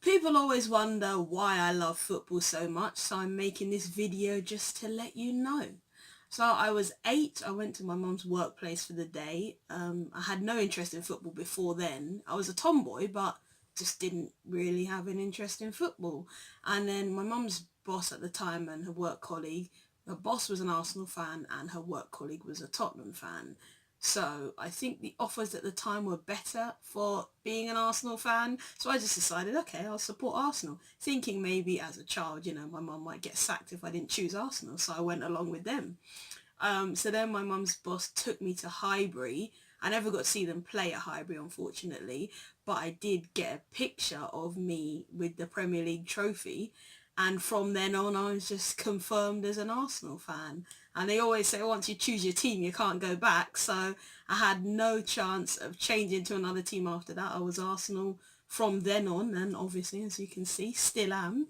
People always wonder why I love football so much, so I'm making this video just to let you know. So I was 8, I went to my mum's workplace for the day. I had no interest in football before then. I was a tomboy, but just didn't really have an interest in football. And then my mum's boss at the time and her work colleague, her boss was an Arsenal fan and her work colleague was a Tottenham fan. So I think the offers at the time were better for being an Arsenal fan. So I just decided, okay, I'll support Arsenal. Thinking maybe as a child, my mum might get sacked if I didn't choose Arsenal. So I went along with them. So then my mum's boss took me to Highbury. I never got to see them play at Highbury, unfortunately, but I did get a picture of me with the Premier League trophy. And from then on, I was just confirmed as an Arsenal fan. And they always say once you choose your team, you can't go back. So I had no chance of changing to another team after that. I was Arsenal from then on, and obviously, as you can see, still am.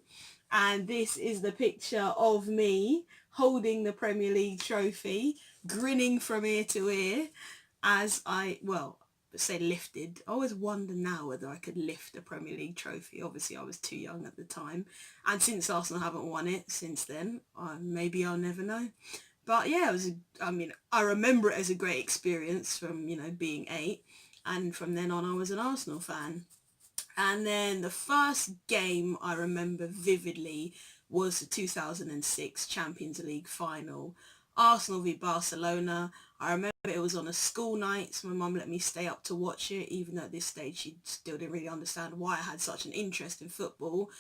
And this is the picture of me holding the Premier League trophy, grinning from ear to ear as say lifted. I always wonder now whether I could lift a Premier League trophy. Obviously, I was too young at the time. And since Arsenal haven't won it since then, maybe I'll never know. But yeah, I remember it as a great experience from, being 8. And from then on, I was an Arsenal fan. And then the first game I remember vividly was the 2006 Champions League final. Arsenal v Barcelona. I remember it was on a school night, so my mum let me stay up to watch it, even though at this stage she still didn't really understand why I had such an interest in football.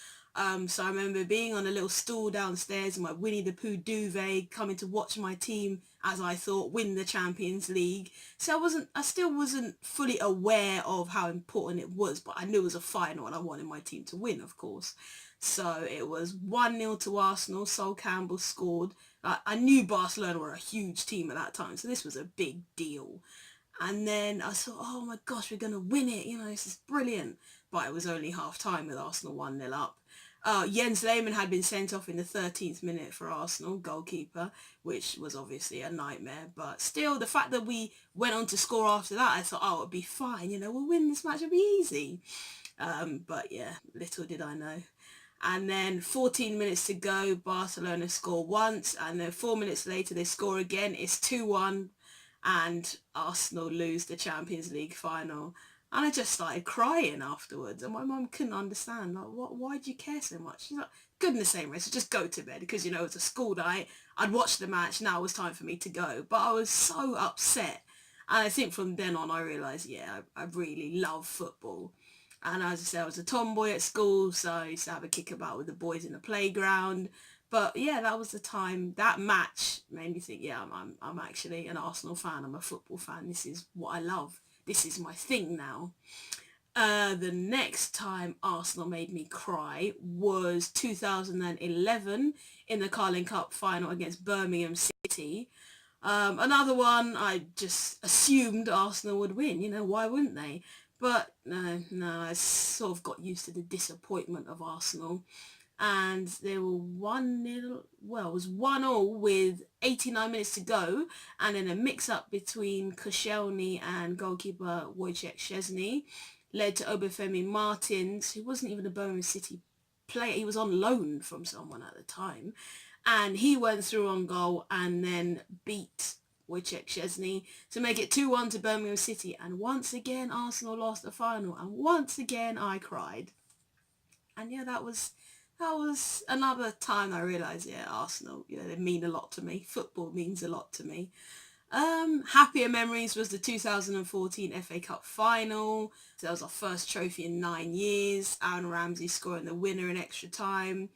So I remember being on a little stool downstairs in my Winnie the Pooh duvet, coming to watch my team, as I thought, win the Champions League. So I still wasn't fully aware of how important it was, but I knew it was a final and I wanted my team to win, of course. So it was 1-0 to Arsenal. Sol Campbell scored. I knew Barcelona were a huge team at that time, so this was a big deal. And then I thought, oh my gosh, we're going to win it. This is brilliant. But it was only half time with Arsenal 1-0 up. Jens Lehmann had been sent off in the 13th minute for Arsenal, goalkeeper, which was obviously a nightmare. But still, the fact that we went on to score after that, I thought, oh, it'll be fine. We'll win this match. It'll be easy. But yeah, little did I know. And then 14 minutes to go, Barcelona score once. And then 4 minutes later, they score again. It's 2-1. And Arsenal lose the Champions League final. And I just started crying afterwards, and my mum couldn't understand, like, why do you care so much? She's like, goodness sake, Rachel, just go to bed, because, it's a school night. I'd watched the match, now it was time for me to go. But I was so upset. And I think from then on, I realised, yeah, I really love football. And as I said, I was a tomboy at school, so I used to have a kickabout with the boys in the playground. But yeah, that was the time. That match made me think, yeah, I'm actually an Arsenal fan. I'm a football fan. This is what I love. This is my thing now. The next time Arsenal made me cry was 2011 in the Carling Cup final against Birmingham City. Another one, I just assumed Arsenal would win. Why wouldn't they? But no, I sort of got used to the disappointment of Arsenal. And they were 1-0, well, it was 1-1 with 89 minutes to go, and then a mix-up between Koscielny and goalkeeper Wojciech Szczesny led to Obafemi Martins, who wasn't even a Birmingham City player. He was on loan from someone at the time, and he went through on goal and then beat Wojciech Szczesny to make it 2-1 to Birmingham City. And once again, Arsenal lost the final, and once again, I cried. And yeah, that was another time I realised, yeah, Arsenal, they mean a lot to me. Football means a lot to me. Happier memories was the 2014 FA Cup final. So that was our first trophy in 9 years. Aaron Ramsey scoring the winner in extra time.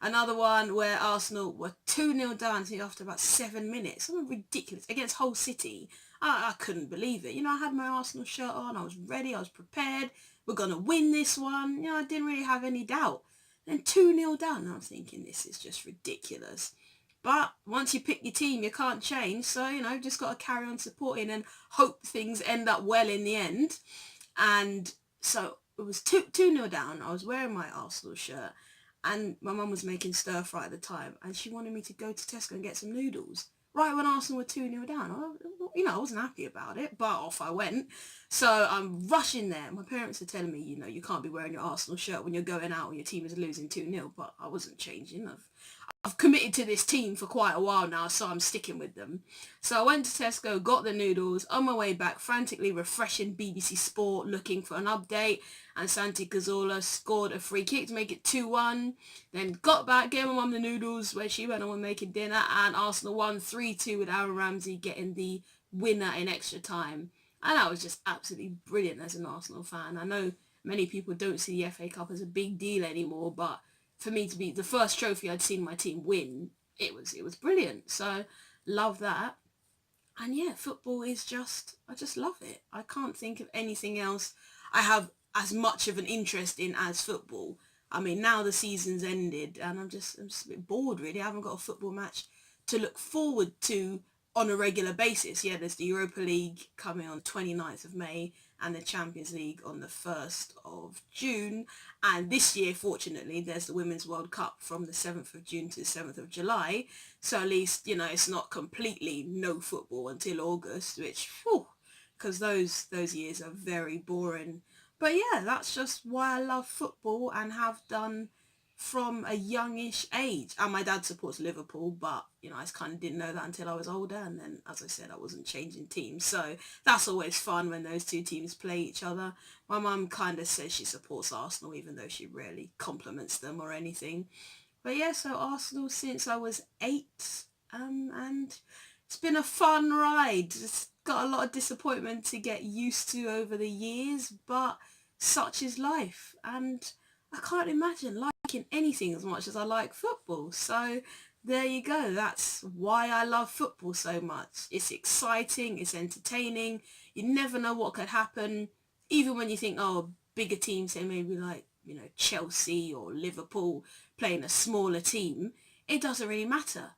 Another one where Arsenal were 2-0 down after about 7 minutes. Something ridiculous against Hull City. I couldn't believe it. I had my Arsenal shirt on. I was ready. I was prepared. We're going to win this one. I didn't really have any doubt. Then 2-0 down, and I'm thinking, this is just ridiculous. But once you pick your team, you can't change. So, just got to carry on supporting and hope things end up well in the end. And so it was 2-0 down. I was wearing my Arsenal shirt, and my mum was making stir fry at the time, and she wanted me to go to Tesco and get some noodles. right when Arsenal were 2-0 down. I wasn't happy about it, but off I went. So I'm rushing there. My parents are telling me, you can't be wearing your Arsenal shirt when you're going out and your team is losing 2-0, but I wasn't changing. I've committed to this team for quite a while now, so I'm sticking with them. So I went to Tesco, got the noodles, on my way back, frantically refreshing BBC Sport, looking for an update, and Santi Cazorla scored a free kick to make it 2-1. Then got back, gave my mum the noodles where she went on making dinner, and Arsenal won 3-2 with Aaron Ramsey getting the winner in extra time. And that was just absolutely brilliant as an Arsenal fan. I know many people don't see the FA Cup as a big deal anymore, but for me to be the first trophy I'd seen my team win, it was brilliant. So love that. And yeah, football is I just love it. I can't think of anything else I have as much of an interest in as football. I mean, now the season's ended and I'm just a bit bored really. I haven't got a football match to look forward to on a regular basis. Yeah, there's the Europa League coming on 29th of May and the Champions League on the 1st of June. And this year, fortunately, there's the Women's World Cup from the 7th of June to the 7th of July. So at least, it's not completely no football until August, which, because those years are very boring. But yeah, that's just why I love football and have done from a youngish age. And my dad supports Liverpool, but I just kind of didn't know that until I was older. And then, as I said, I wasn't changing teams, so that's always fun when those two teams play each other. My mum kind of says she supports Arsenal, even though she rarely compliments them or anything. But yeah, so Arsenal since I was 8, and it's been a fun ride. It's got a lot of disappointment to get used to over the years, but such is life, and I can't imagine liking anything as much as I like football. So there you go. That's why I love football so much. It's exciting, it's entertaining. You never know what could happen. Even when you think, oh, bigger teams, say maybe like, Chelsea or Liverpool playing a smaller team, it doesn't really matter.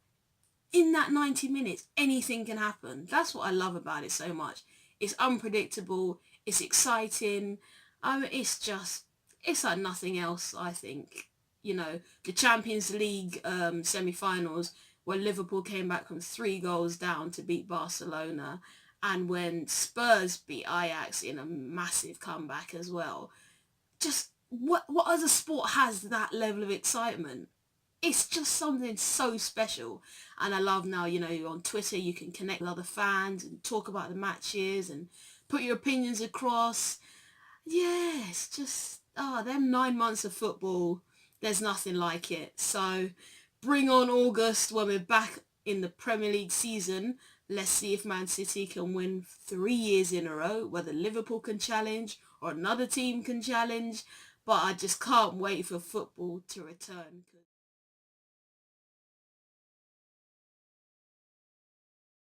In that 90 minutes, anything can happen. That's what I love about it so much. It's unpredictable, it's exciting. It's like nothing else, I think. The Champions League semi-finals, when Liverpool came back from 3 goals down to beat Barcelona, and when Spurs beat Ajax in a massive comeback as well. Just what other sport has that level of excitement? It's just something so special. And I love now, on Twitter you can connect with other fans and talk about the matches and put your opinions across. Yeah, it's just, them 9 months of football, there's nothing like it. So bring on August when we're back in the Premier League season. Let's see if Man City can win 3 years in a row, whether Liverpool can challenge or another team can challenge. But I just can't wait for football to return.